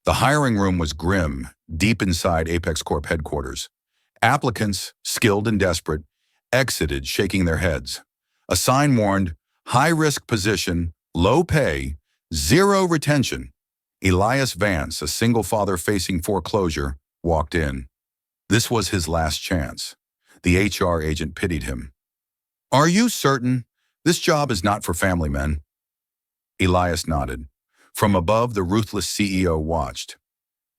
The hiring room was grim, deep inside Apex Corp headquarters. Applicants, skilled and desperate, exited shaking their heads. A sign warned, high-risk position, low pay, zero retention. Elias Vance, a single father facing foreclosure, walked in. This was his last chance. The HR agent pitied him. "Are you certain? This job is not for family men." Elias nodded. From above, the ruthless CEO watched.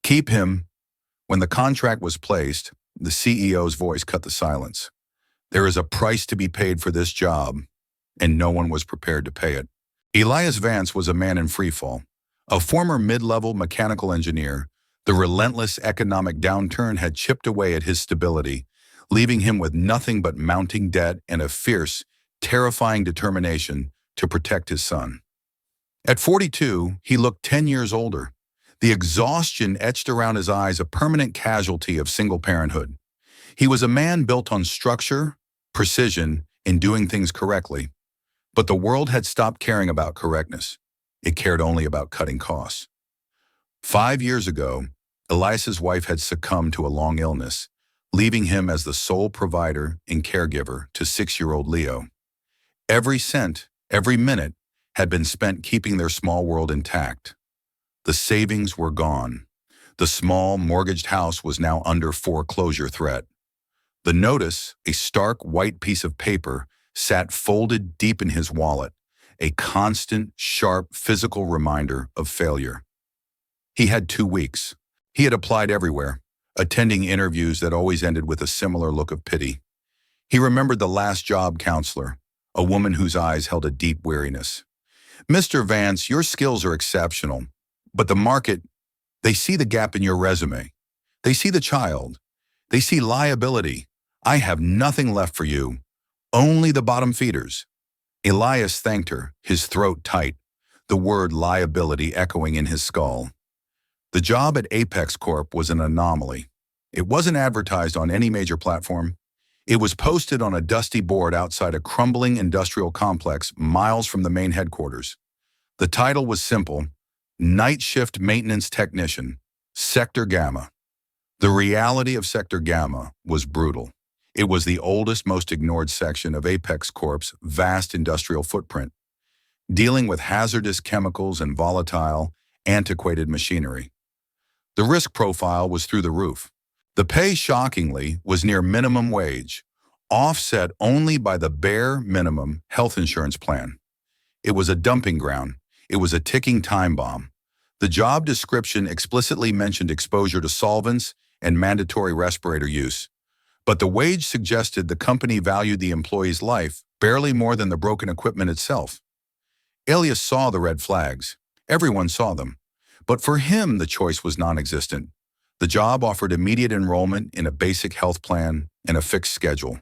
"Keep him." When the contract was placed, the CEO's voice cut the silence. "There is a price to be paid for this job, and no one was prepared to pay it." Elias Vance was a man in freefall. A former mid-level mechanical engineer, the relentless economic downturn had chipped away at his stability, leaving him with nothing but mounting debt and a fierce, terrifying determination to protect his son. At 42, he looked 10 years older. The exhaustion etched around his eyes, a permanent casualty of single parenthood. He was a man built on structure, precision, and doing things correctly. But the world had stopped caring about correctness. It cared only about cutting costs. 5 years ago, Elias's wife had succumbed to a long illness, leaving him as the sole provider and caregiver to 6-year-old Leo. Every cent, every minute, had been spent keeping their small world intact. The savings were gone. The small, mortgaged house was now under foreclosure threat. The notice, a stark white piece of paper, sat folded deep in his wallet, a constant, sharp, physical reminder of failure. He had 2 weeks. He had applied everywhere, attending interviews that always ended with a similar look of pity. He remembered the last job counselor, a woman whose eyes held a deep weariness. "Mr. Vance, your skills are exceptional, but the market, they see the gap in your resume. They see the child. They see liability. I have nothing left for you, only the bottom feeders." Elias thanked her, his throat tight, the word liability echoing in his skull. The job at Apex Corp was an anomaly. It wasn't advertised on any major platform. It was posted on a dusty board outside a crumbling industrial complex miles from the main headquarters. The title was simple: Night Shift Maintenance Technician, Sector Gamma. The reality of Sector Gamma was brutal. It was the oldest, most ignored section of Apex Corp's vast industrial footprint, dealing with hazardous chemicals and volatile, antiquated machinery. The risk profile was through the roof. The pay, shockingly, was near minimum wage, offset only by the bare minimum health insurance plan. It was a dumping ground. It was a ticking time bomb. The job description explicitly mentioned exposure to solvents and mandatory respirator use, but the wage suggested the company valued the employee's life barely more than the broken equipment itself. Elias saw the red flags. Everyone saw them. But for him, the choice was non-existent. The job offered immediate enrollment in a basic health plan and a fixed schedule.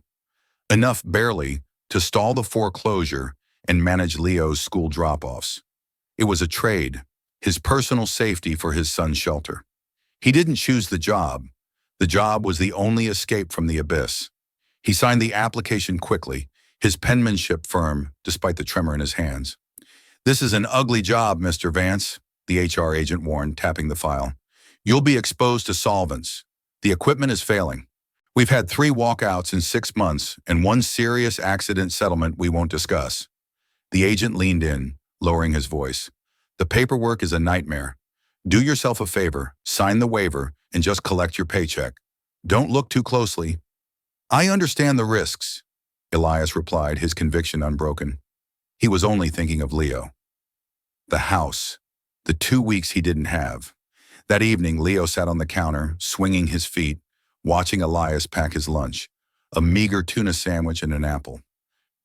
Enough, barely, to stall the foreclosure and manage Leo's school drop-offs. It was a trade, his personal safety for his son's shelter. He didn't choose the job. The job was the only escape from the abyss. He signed the application quickly, his penmanship firm despite the tremor in his hands. "This is an ugly job, Mr. Vance," the HR agent warned, tapping the file. "You'll be exposed to solvents. The equipment is failing. We've had 3 walkouts in 6 months and 1 serious accident settlement we won't discuss." The agent leaned in, lowering his voice. "The paperwork is a nightmare. Do yourself a favor, sign the waiver, and just collect your paycheck. Don't look too closely." "I understand the risks," Elias replied, his conviction unbroken. He was only thinking of Leo. The house. The 2 weeks he didn't have. That evening, Leo sat on the counter, swinging his feet, watching Elias pack his lunch, a meager tuna sandwich and an apple.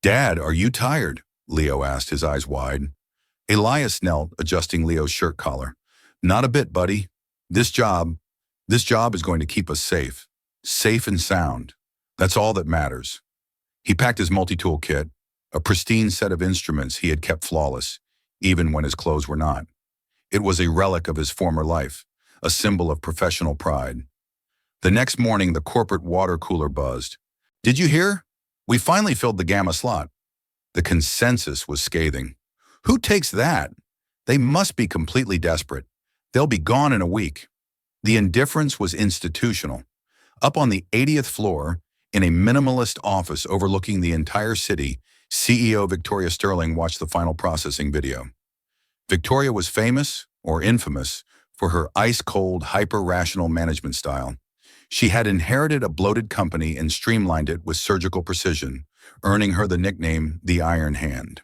"Dad, are you tired?" Leo asked, his eyes wide. Elias knelt, adjusting Leo's shirt collar. "Not a bit, buddy. This job is going to keep us safe. Safe and sound. That's all that matters." He packed his multi-tool kit, a pristine set of instruments he had kept flawless, even when his clothes were not. It was a relic of his former life, a symbol of professional pride. The next morning, the corporate water cooler buzzed. "Did you hear? We finally filled the Gamma slot." The consensus was scathing. "Who takes that? They must be completely desperate. They'll be gone in a week. The indifference was institutional. Up on the 80th floor, in a minimalist office overlooking the entire city, CEO Victoria Sterling watched the final processing video. Victoria was famous, or infamous, for her ice-cold, hyper-rational management style. She had inherited a bloated company and streamlined it with surgical precision, earning her the nickname the Iron Hand.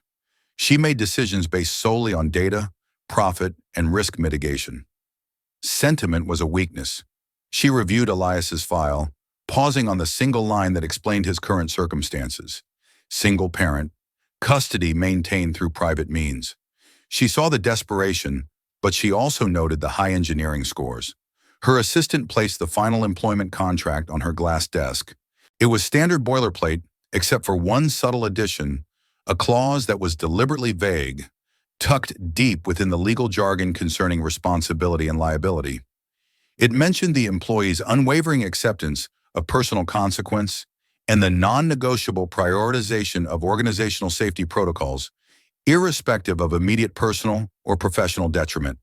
She made decisions based solely on data, profit, and risk mitigation. Sentiment was a weakness. She reviewed Elias's file, pausing on the single line that explained his current circumstances. Single parent, custody maintained through private means. She saw the desperation, but she also noted the high engineering scores. Her assistant placed the final employment contract on her glass desk. It was standard boilerplate, except for one subtle addition, a clause that was deliberately vague, tucked deep within the legal jargon concerning responsibility and liability. It mentioned the employee's unwavering acceptance of personal consequence and the non-negotiable prioritization of organizational safety protocols, irrespective of immediate personal or professional detriment.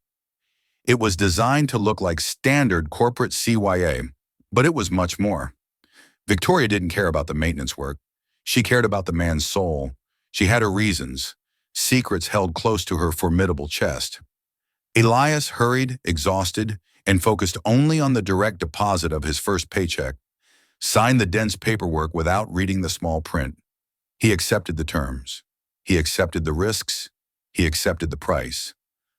It was designed to look like standard corporate CYA, but it was much more. Victoria didn't care about the maintenance work. She cared about the man's soul. She had her reasons, secrets held close to her formidable chest. Elias hurried, exhausted, and focused only on the direct deposit of his first paycheck, signed the dense paperwork without reading the small print. He accepted the terms. He accepted the risks. He accepted the price.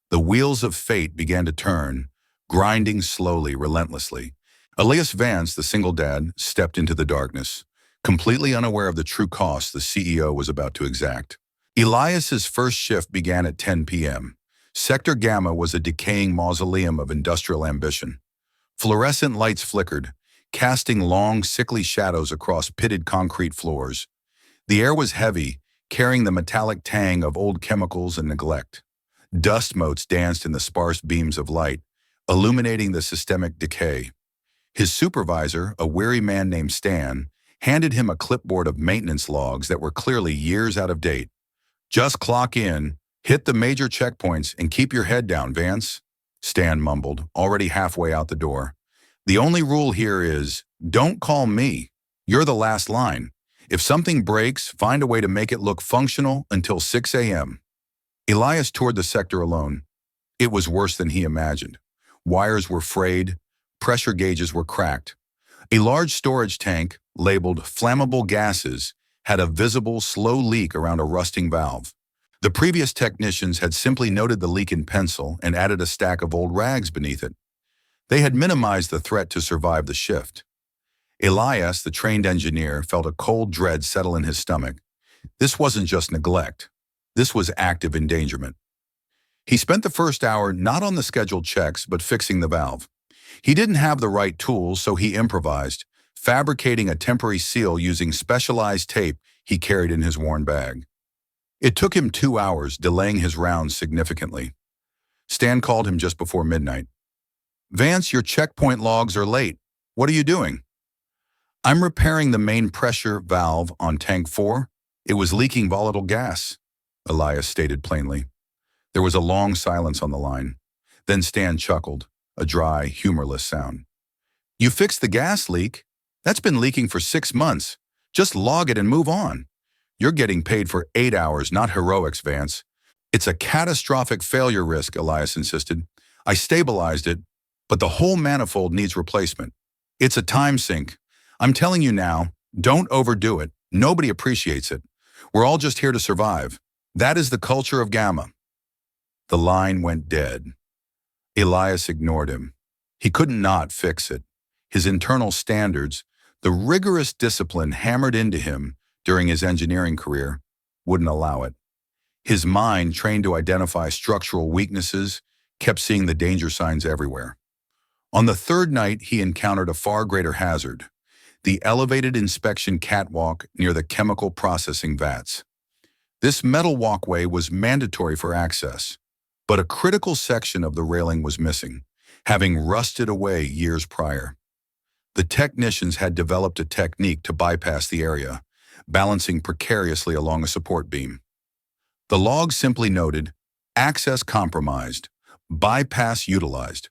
The wheels of fate began to turn, grinding slowly, relentlessly. Elias Vance, the single dad, stepped into the darkness, completely unaware of the true cost the CEO was about to exact. Elias's first shift began at 10 p.m. Sector Gamma was a decaying mausoleum of industrial ambition. Fluorescent lights flickered, casting long, sickly shadows across pitted concrete floors. The air was heavy, carrying the metallic tang of old chemicals and neglect. Dust motes danced in the sparse beams of light, illuminating the systemic decay. His supervisor, a weary man named Stan, handed him a clipboard of maintenance logs that were clearly years out of date. "Just clock in, hit the major checkpoints, and keep your head down, Vance," Stan mumbled, already halfway out the door. "The only rule here is, don't call me. You're the last line. If something breaks, find a way to make it look functional until 6 a.m. Elias toured the sector alone. It was worse than he imagined. Wires were frayed, pressure gauges were cracked. A large storage tank, labeled flammable gases, had a visible, slow leak around a rusting valve. The previous technicians had simply noted the leak in pencil and added a stack of old rags beneath it. They had minimized the threat to survive the shift. Elias, the trained engineer, felt a cold dread settle in his stomach. This wasn't just neglect. This was active endangerment. He spent the first hour not on the scheduled checks, but fixing the valve. He didn't have the right tools, so he improvised, fabricating a temporary seal using specialized tape he carried in his worn bag. It took him 2 hours, delaying his rounds significantly. Stan called him just before midnight. "Vance, your checkpoint logs are late. What are you doing?" "I'm repairing the main pressure valve on tank 4. It was leaking volatile gas," Elias stated plainly. There was a long silence on the line. Then Stan chuckled, a dry, humorless sound. "You fixed the gas leak? That's been leaking for 6 months. Just log it and move on. You're getting paid for 8 hours, not heroics, Vance." "It's a catastrophic failure risk," Elias insisted. "I stabilized it, but the whole manifold needs replacement. It's a time sink. I'm telling you now, don't overdo it. Nobody appreciates it. We're all just here to survive. That is the culture of Gamma." The line went dead. Elias ignored him. He couldn't not fix it. His internal standards, the rigorous discipline hammered into him during his engineering career, wouldn't allow it. His mind, trained to identify structural weaknesses, kept seeing the danger signs everywhere. On the third night, he encountered a far greater hazard: the elevated inspection catwalk near the chemical processing vats. This metal walkway was mandatory for access, but a critical section of the railing was missing, having rusted away years prior. The technicians had developed a technique to bypass the area, balancing precariously along a support beam. The log simply noted, "Access compromised. Bypass utilized.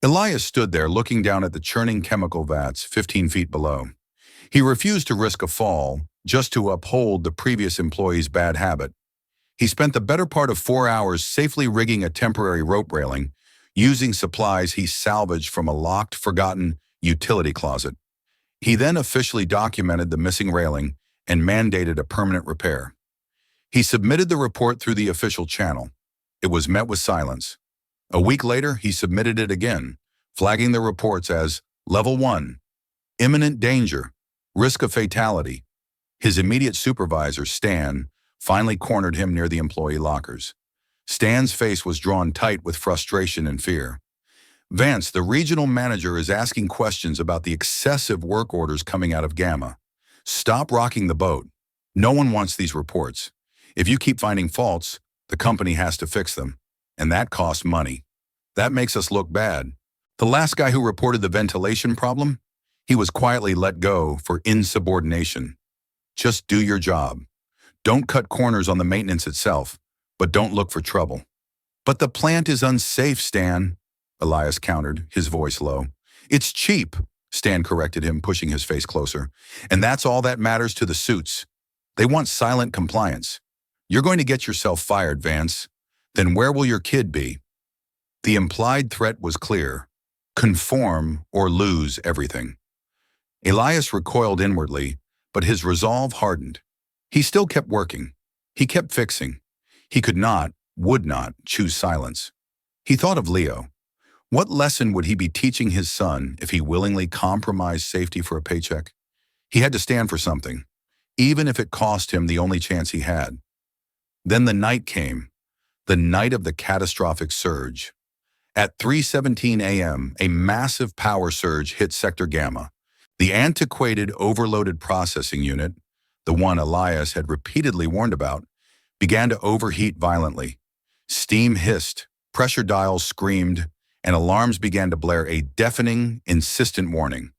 Elias stood there looking down at the churning chemical vats 15 feet below. He refused to risk a fall just to uphold the previous employee's bad habit. He spent the better part of 4 hours safely rigging a temporary rope railing, using supplies he salvaged from a locked, forgotten utility closet. He then officially documented the missing railing and mandated a permanent repair. He submitted the report through the official channel. It was met with silence. A week later, he submitted it again, flagging the reports as Level 1, imminent danger, risk of fatality. His immediate supervisor, Stan, finally cornered him near the employee lockers. Stan's face was drawn tight with frustration and fear. Vance, the regional manager, is asking questions about the excessive work orders coming out of Gamma. Stop rocking the boat. No one wants these reports. If you keep finding faults, the company has to fix them. And that costs money. That makes us look bad. The last guy who reported the ventilation problem, he was quietly let go for insubordination. Just do your job. Don't cut corners on the maintenance itself, but don't look for trouble. But the plant is unsafe, Stan, Elias countered, his voice low. It's cheap, Stan corrected him, pushing his face closer. And that's all that matters to the suits. They want silent compliance. You're going to get yourself fired, Vance. Then where will your kid be? The implied threat was clear. Conform or lose everything. Elias recoiled inwardly, but his resolve hardened. He still kept working. He kept fixing. He could not, would not, choose silence. He thought of Leo. What lesson would he be teaching his son if he willingly compromised safety for a paycheck? He had to stand for something, even if it cost him the only chance he had. Then the night came. The night of the catastrophic surge. At 3:17 a.m., a massive power surge hit Sector Gamma. The antiquated, overloaded processing unit, the one Elias had repeatedly warned about, began to overheat violently. Steam hissed, pressure dials screamed, and alarms began to blare a deafening, insistent warning.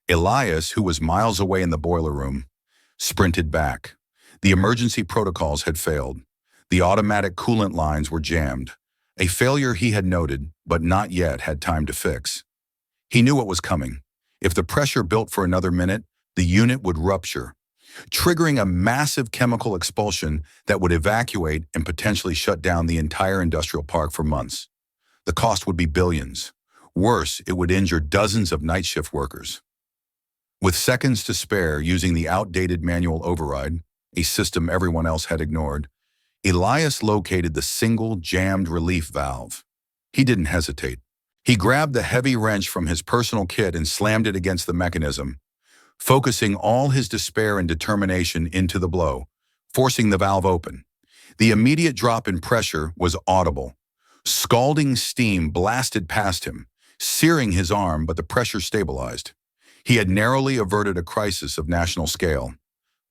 Elias, who was miles away in the boiler room, sprinted back. The emergency protocols had failed. The automatic coolant lines were jammed, a failure he had noted but not yet had time to fix. He knew what was coming. If the pressure built for another minute, the unit would rupture, triggering a massive chemical expulsion that would evacuate and potentially shut down the entire industrial park for months. The cost would be billions. Worse, it would injure dozens of night shift workers. With seconds to spare using the outdated manual override, a system everyone else had ignored, Elias located the single jammed relief valve. He didn't hesitate. He grabbed the heavy wrench from his personal kit and slammed it against the mechanism, focusing all his despair and determination into the blow, forcing the valve open. The immediate drop in pressure was audible. Scalding steam blasted past him, searing his arm, but the pressure stabilized. He had narrowly averted a crisis of national scale.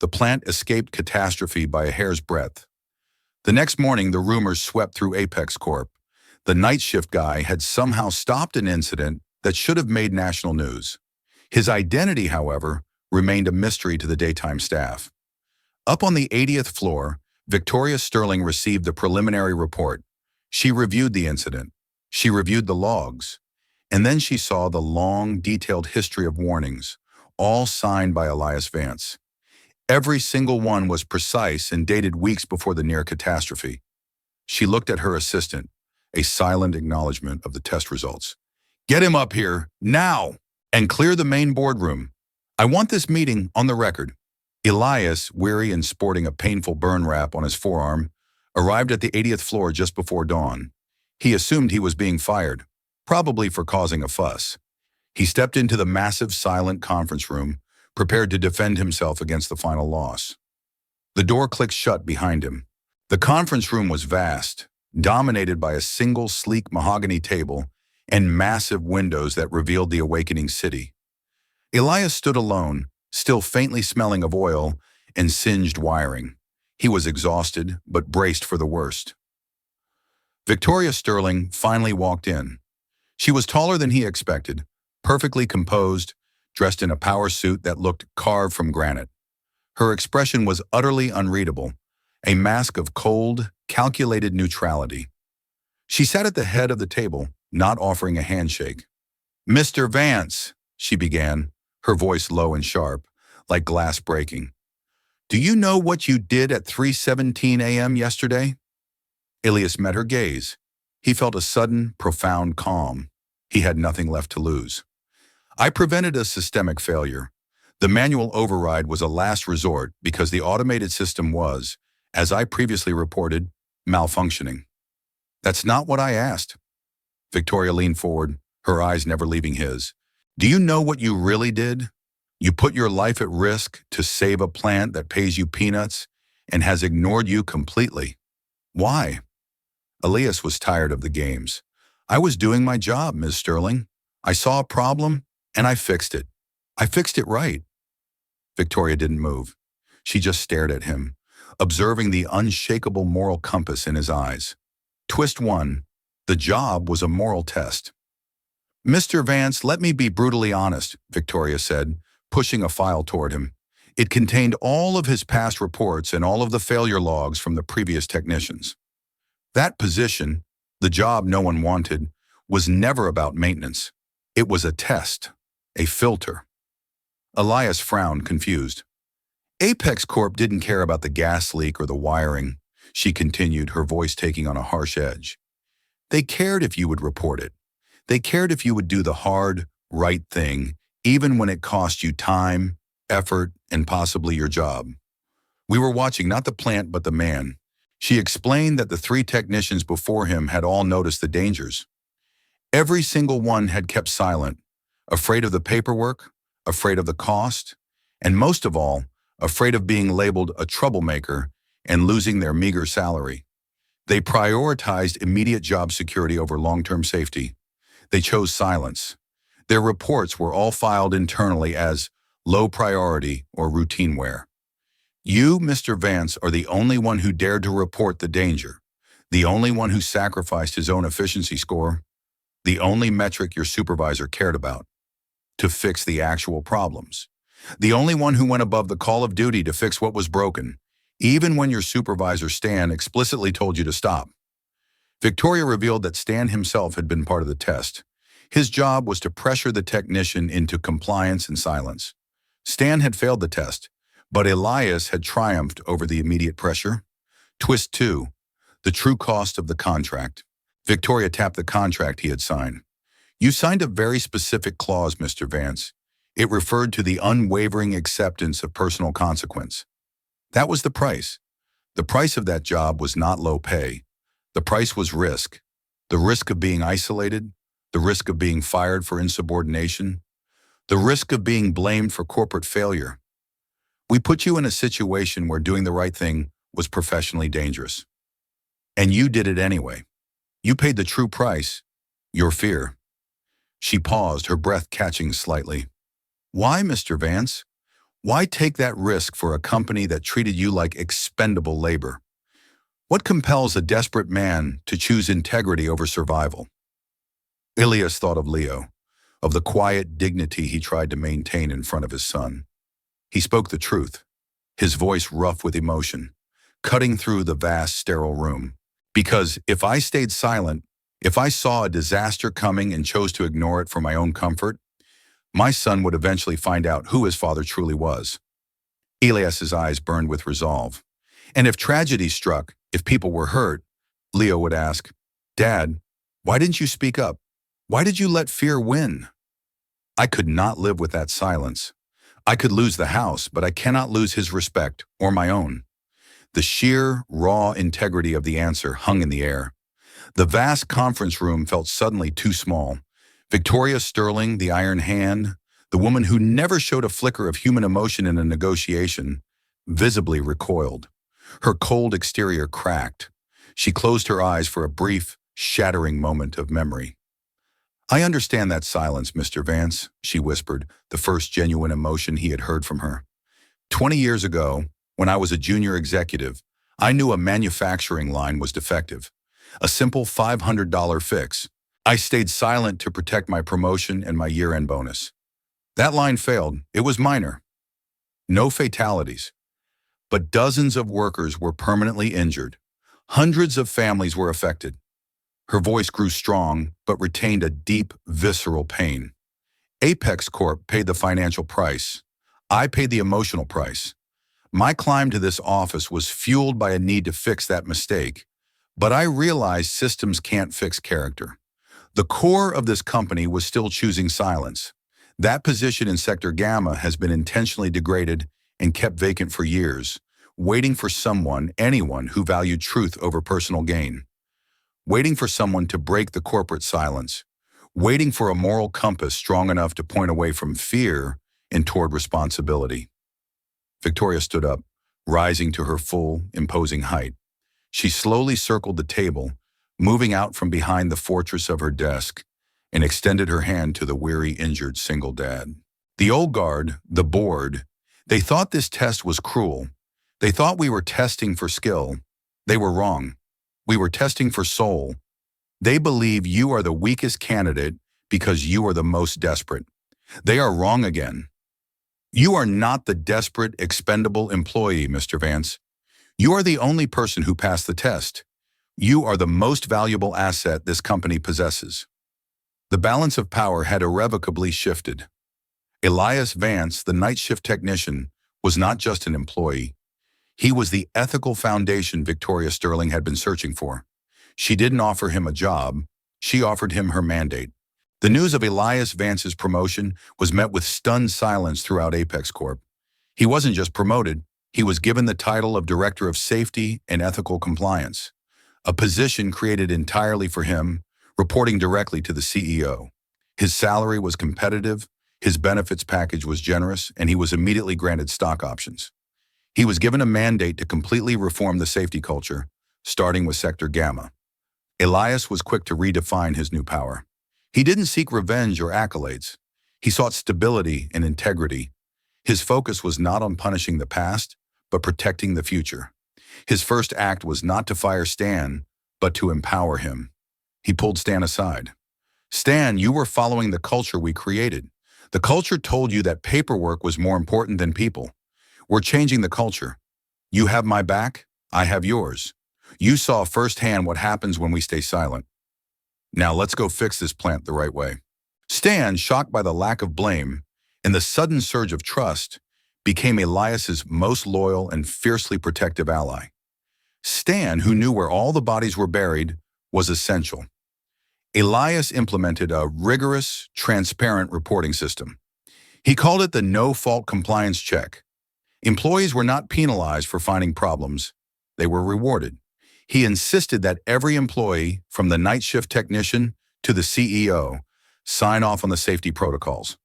The plant escaped catastrophe by a hair's breadth. The next morning, the rumors swept through Apex Corp. The night shift guy had somehow stopped an incident that should have made national news. His identity, however, remained a mystery to the daytime staff. Up on the 80th floor, Victoria Sterling received the preliminary report. She reviewed the incident. She reviewed the logs. And then she saw the long, detailed history of warnings, all signed by Elias Vance. Every single one was precise and dated weeks before the near catastrophe. She looked at her assistant, a silent acknowledgement of the test results. "Get him up here, now, and clear the main boardroom. I want this meeting on the record." Elias, weary and sporting a painful burn wrap on his forearm, arrived at the 80th floor just before dawn. He assumed he was being fired, probably for causing a fuss. He stepped into the massive, silent conference room, prepared to defend himself against the final loss. The door clicked shut behind him. The conference room was vast, dominated by a single sleek mahogany table and massive windows that revealed the awakening city. Elias stood alone, still faintly smelling of oil and singed wiring. He was exhausted, but braced for the worst. Victoria Sterling finally walked in. She was taller than he expected, perfectly composed, dressed in a power suit that looked carved from granite. Her expression was utterly unreadable, a mask of cold, calculated neutrality. She sat at the head of the table, not offering a handshake. "Mr. Vance," she began, her voice low and sharp, like glass breaking. "Do you know what you did at 3:17 a.m. yesterday?" Elias met her gaze. He felt a sudden, profound calm. He had nothing left to lose. "I prevented a systemic failure. The manual override was a last resort because the automated system was, as I previously reported, malfunctioning." "That's not what I asked." Victoria leaned forward, her eyes never leaving his. "Do you know what you really did? You put your life at risk to save a plant that pays you peanuts and has ignored you completely. Why?" Elias was tired of the games. "I was doing my job, Ms. Sterling. I saw a problem, and I fixed it. I fixed it right." Victoria didn't move. She just stared at him, observing the unshakable moral compass in his eyes. Twist 1. The job was a moral test. "Mr. Vance, let me be brutally honest," Victoria said, pushing a file toward him. It contained all of his past reports and all of the failure logs from the previous technicians. That position, the job no one wanted, was never about maintenance. It was a test, a filter. Elias frowned, confused. "Apex Corp didn't care about the gas leak or the wiring," she continued, her voice taking on a harsh edge. "They cared if you would report it. They cared if you would do the hard, right thing, even when it cost you time, effort, and possibly your job. We were watching not the plant but the man." She explained that the 3 technicians before him had all noticed the dangers. Every single one had kept silent, afraid of the paperwork, afraid of the cost, and most of all, afraid of being labeled a troublemaker and losing their meager salary. They prioritized immediate job security over long-term safety. They chose silence. Their reports were all filed internally as low priority or routine wear. You, Mr. Vance, are the only one who dared to report the danger, the only one who sacrificed his own efficiency score, the only metric your supervisor cared about, to fix the actual problems, the only one who went above the call of duty to fix what was broken, even when your supervisor Stan explicitly told you to stop. Victoria revealed that Stan himself had been part of the test. His job was to pressure the technician into compliance and silence. Stan had failed the test, but Elias had triumphed over the immediate pressure. Twist 2. The true cost of the contract. Victoria tapped the contract he had signed. "You signed a very specific clause, Mr. Vance. It referred to the unwavering acceptance of personal consequence. That was the price. The price of that job was not low pay. The price was risk. The risk of being isolated, the risk of being fired for insubordination, the risk of being blamed for corporate failure. We put you in a situation where doing the right thing was professionally dangerous. And you did it anyway. You paid the true price, your fear." She paused, her breath catching slightly. "Why, Mr. Vance? Why take that risk for a company that treated you like expendable labor? What compels a desperate man to choose integrity over survival?" Elias thought of Leo, of the quiet dignity he tried to maintain in front of his son. He spoke the truth, his voice rough with emotion, cutting through the vast, sterile room. "Because if I stayed silent, if I saw a disaster coming and chose to ignore it for my own comfort, my son would eventually find out who his father truly was." Elias's eyes burned with resolve. "And if tragedy struck, if people were hurt," Leo would ask, "Dad, why didn't you speak up? Why did you let fear win?" I could not live with that silence. I could lose the house, but I cannot lose his respect or my own. The sheer, raw integrity of the answer hung in the air. The vast conference room felt suddenly too small. Victoria Sterling, the iron hand, the woman who never showed a flicker of human emotion in a negotiation, visibly recoiled. Her cold exterior cracked. She closed her eyes for a brief, shattering moment of memory. "I understand that silence, Mr. Vance," she whispered, the first genuine emotion he had heard from her. 20 years ago, when I was a junior executive, I knew a manufacturing line was defective. A simple $500 fix. I stayed silent to protect my promotion and my year-end bonus. That line failed. It was minor. No fatalities. But dozens of workers were permanently injured. Hundreds of families were affected. Her voice grew strong, but retained a deep, visceral pain. Apex Corp paid the financial price. I paid the emotional price. My climb to this office was fueled by a need to fix that mistake, but I realized systems can't fix character. The core of this company was still choosing silence. That position in Sector Gamma has been intentionally degraded and kept vacant for years, waiting for someone, anyone, who valued truth over personal gain. Waiting for someone to break the corporate silence. Waiting for a moral compass strong enough to point away from fear and toward responsibility. Victoria stood up, rising to her full, imposing height. She slowly circled the table, moving out from behind the fortress of her desk, and extended her hand to the weary, injured single dad. The old guard, the board, they thought this test was cruel. They thought we were testing for skill. They were wrong. We were testing for soul. They believe you are the weakest candidate because you are the most desperate. They are wrong again. You are not the desperate, expendable employee, Mr. Vance. You are the only person who passed the test. You are the most valuable asset this company possesses. The balance of power had irrevocably shifted. Elias Vance, the night shift technician, was not just an employee. He was the ethical foundation Victoria Sterling had been searching for. She didn't offer him a job. She offered him her mandate. The news of Elias Vance's promotion was met with stunned silence throughout Apex Corp. He wasn't just promoted, he was given the title of Director of Safety and Ethical Compliance, a position created entirely for him, reporting directly to the CEO. His salary was competitive, his benefits package was generous, and he was immediately granted stock options. He was given a mandate to completely reform the safety culture, starting with Sector Gamma. Elias was quick to redefine his new power. He didn't seek revenge or accolades. He sought stability and integrity. His focus was not on punishing the past, but protecting the future. His first act was not to fire Stan, but to empower him. He pulled Stan aside. Stan, you were following the culture we created. The culture told you that paperwork was more important than people. We're changing the culture. You have my back, I have yours. You saw firsthand what happens when we stay silent. Now let's go fix this plant the right way. Stan, shocked by the lack of blame and the sudden surge of trust, became Elias's most loyal and fiercely protective ally. Stan, who knew where all the bodies were buried, was essential. Elias implemented a rigorous, transparent reporting system. He called it the no-fault compliance check. Employees were not penalized for finding problems. They were rewarded. He insisted that every employee, from the night shift technician to the CEO, sign off on the safety protocols.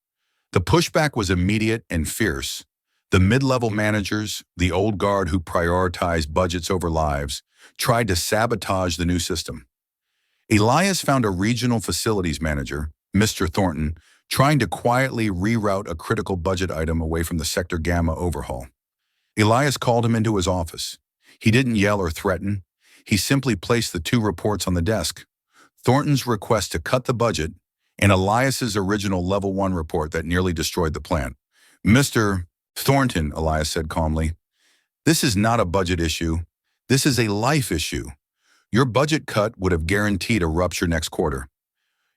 The pushback was immediate and fierce. The mid-level managers, the old guard who prioritized budgets over lives, tried to sabotage the new system. Elias found a regional facilities manager, Mr. Thornton, trying to quietly reroute a critical budget item away from the Sector Gamma overhaul. Elias called him into his office. He didn't yell or threaten. He simply placed the two reports on the desk. Thornton's request to cut the budget and Elias's original Level 1 report that nearly destroyed the plant. Mr. Thornton, Elias said calmly, this is not a budget issue. This is a life issue. Your budget cut would have guaranteed a rupture next quarter.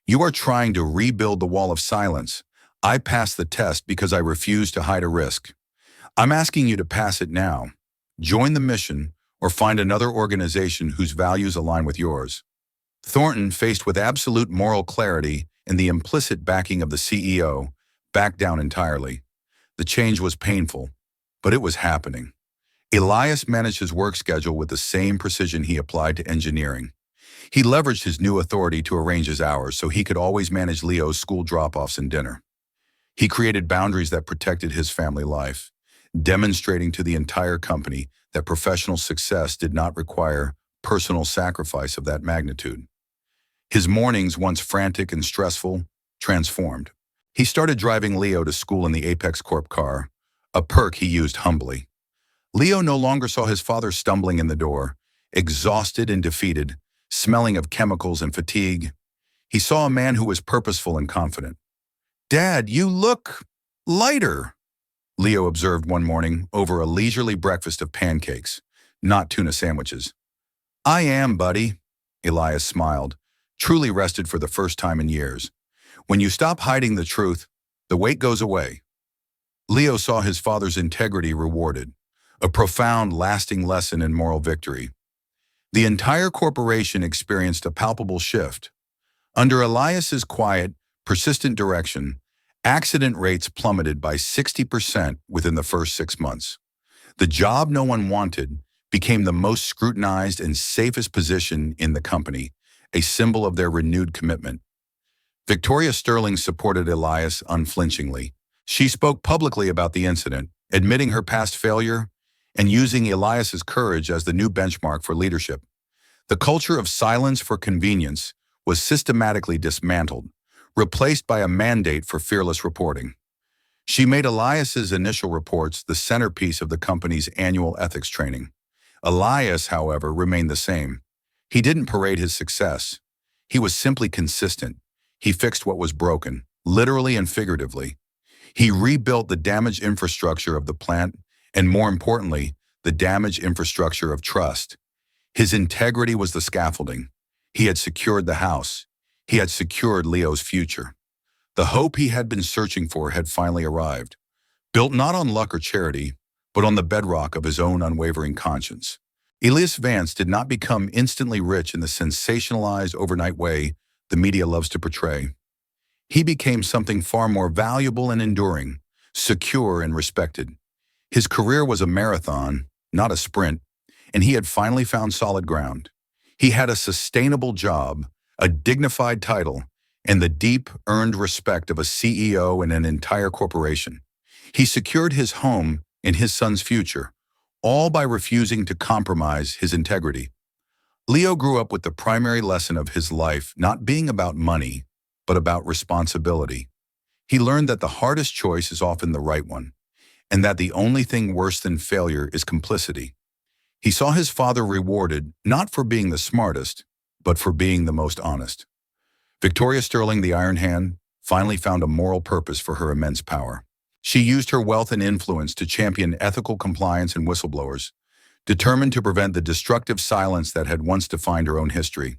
You are trying to rebuild the wall of silence. I passed the test because I refused to hide a risk. I'm asking you to pass it now. Join the mission or find another organization whose values align with yours. Thornton, faced with absolute moral clarity and the implicit backing of the CEO, backed down entirely. The change was painful, but it was happening. Elias managed his work schedule with the same precision he applied to engineering. He leveraged his new authority to arrange his hours so he could always manage Leo's school drop-offs and dinner. He created boundaries that protected his family life, demonstrating to the entire company that professional success did not require personal sacrifice of that magnitude. His mornings, once frantic and stressful, transformed. He started driving Leo to school in the Apex Corp car, a perk he used humbly. Leo no longer saw his father stumbling in the door, exhausted and defeated, smelling of chemicals and fatigue. He saw a man who was purposeful and confident. "Dad, you look lighter," Leo observed one morning over a leisurely breakfast of pancakes, not tuna sandwiches. "I am, buddy," Elias smiled, truly rested for the first time in years. When you stop hiding the truth, the weight goes away. Leo saw his father's integrity rewarded, a profound, lasting lesson in moral victory. The entire corporation experienced a palpable shift. Under Elias's quiet, persistent direction, accident rates plummeted by 60% within the first 6 months. The job no one wanted became the most scrutinized and safest position in the company, a symbol of their renewed commitment. Victoria Sterling supported Elias unflinchingly. She spoke publicly about the incident, admitting her past failure and using Elias's courage as the new benchmark for leadership. The culture of silence for convenience was systematically dismantled, replaced by a mandate for fearless reporting. She made Elias's initial reports the centerpiece of the company's annual ethics training. Elias, however, remained the same. He didn't parade his success. He was simply consistent. He fixed what was broken, literally and figuratively. He rebuilt the damaged infrastructure of the plant, and more importantly, the damaged infrastructure of trust. His integrity was the scaffolding. He had secured the house. He had secured Leo's future. The hope he had been searching for had finally arrived, built not on luck or charity, but on the bedrock of his own unwavering conscience. Elias Vance did not become instantly rich in the sensationalized overnight way the media loves to portray. He became something far more valuable and enduring, secure and respected. His career was a marathon, not a sprint, and he had finally found solid ground. He had a sustainable job, a dignified title, and the deep, earned respect of a CEO and an entire corporation. He secured his home and his son's future, all by refusing to compromise his integrity. Leo grew up with the primary lesson of his life not being about money, but about responsibility. He learned that the hardest choice is often the right one, and that the only thing worse than failure is complicity. He saw his father rewarded not for being the smartest, but for being the most honest. Victoria Sterling, the Iron Hand, finally found a moral purpose for her immense power. She used her wealth and influence to champion ethical compliance and whistleblowers, determined to prevent the destructive silence that had once defined her own history.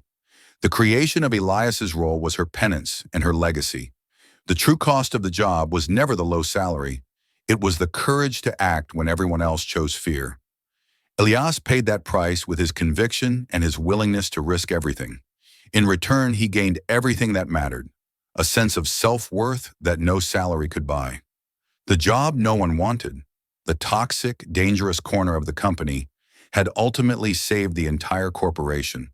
The creation of Elias's role was her penance and her legacy. The true cost of the job was never the low salary. It was the courage to act when everyone else chose fear. Elias paid that price with his conviction and his willingness to risk everything. In return, he gained everything that mattered, a sense of self-worth that no salary could buy. The job no one wanted, the toxic, dangerous corner of the company, had ultimately saved the entire corporation,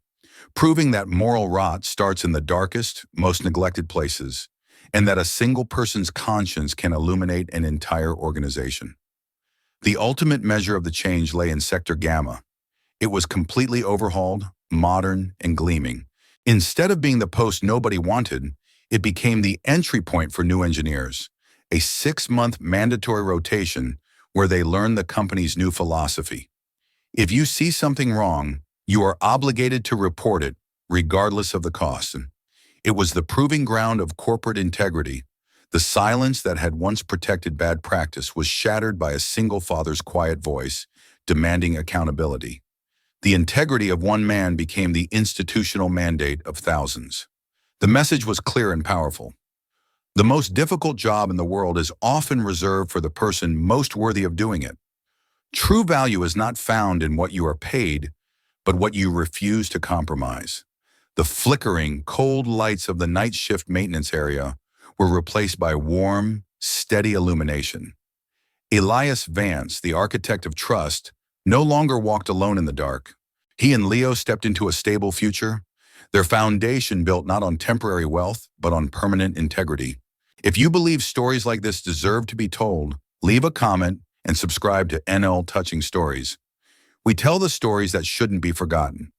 proving that moral rot starts in the darkest, most neglected places, and that a single person's conscience can illuminate an entire organization. The ultimate measure of the change lay in Sector Gamma. It was completely overhauled, modern, and gleaming. Instead of being the post nobody wanted, it became the entry point for new engineers, a 6-month mandatory rotation where they learned the company's new philosophy. If you see something wrong, you are obligated to report it, regardless of the cost. It was the proving ground of corporate integrity. The silence that had once protected bad practice was shattered by a single father's quiet voice, demanding accountability. The integrity of one man became the institutional mandate of thousands. The message was clear and powerful. The most difficult job in the world is often reserved for the person most worthy of doing it. True value is not found in what you are paid, but what you refuse to compromise. The flickering, cold lights of the night shift maintenance area were replaced by warm, steady illumination. Elias Vance, the architect of trust, no longer walked alone in the dark. He and Leo stepped into a stable future, their foundation built not on temporary wealth, but on permanent integrity. If you believe stories like this deserve to be told, leave a comment and subscribe to NL Touching Stories. We tell the stories that shouldn't be forgotten.